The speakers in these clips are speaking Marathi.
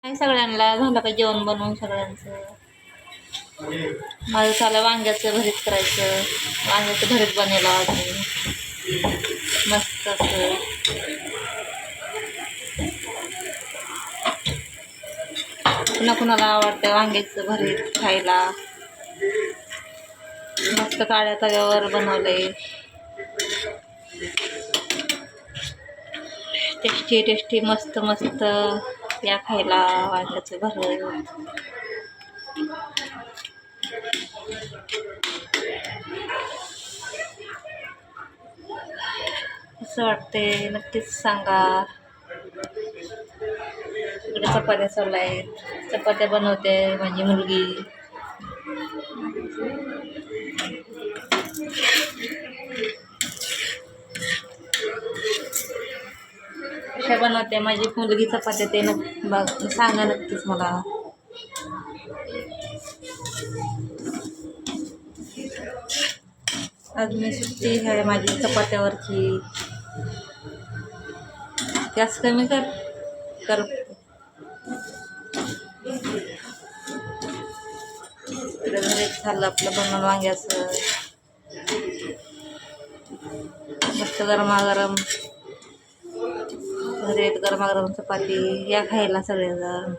काय सगळ्यांना झालं का जेवण बनवून सगळ्यांचं. माझं झालं वांग्याचं भरीत करायचं. वांग्याचं भरीत बनवलं आज मी मस्त असं. कुणा कुणाला आवडतं वांग्याचं भरीत खायला. मस्त काळ्या तव्यावर बनवलंय. टेस्टी टेस्टी मस्त मस्त या खायला वांग्याचं भरीत. असं वाटते नक्कीच सांगा. इकडे चपात्या चालू आहेत. चपात्या बनवते माझी मुलगी. कशा बनवते माझी मुलगी चपात्या ते बघ सांगा नक्कीच मला. आज मी सुट्टी आहे माझी चपात्यावरची. गॅस कमी कर. इकडे भरीत झालं आपलं बनवून वांग्याचं मस्त गरमागरम भरीत, गरमागरम चपाती या खायला सगळेजण.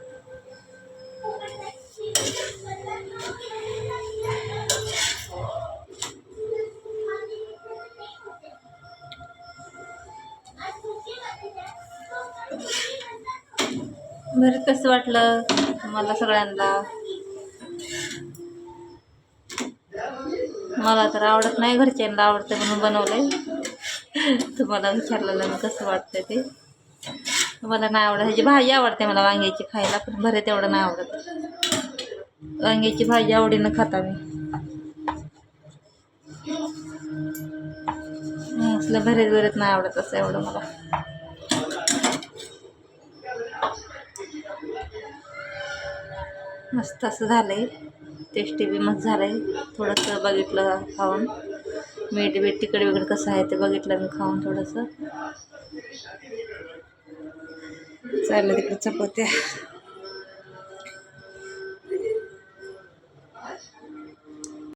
भरीत कसं वाटलं मला सगळ्यांना. मला तर आवडत नाही, घरच्यांना आवडतं म्हणून बनवलंय. तुम्हाला विचारलेलं मी कसं वाटतं ते. मला नाही आवडत. ह्याची भाजी आवडते मला वांग्याची खायला, पण भरीत एवढं नाही आवडत. वांग्याची भाजी आवडीनं खाता मी. असलं भरीत नाही आवडत असं एवढं मला. मस्त असं झालंय. टेस्टी बी मस्त झालंय. थोडंसं बघितलं खाऊन, मीठ तिखट वगैरे कसं आहे ते बघितलं मी खाऊन थोडंसं. चाललं तिकडे चपात्या.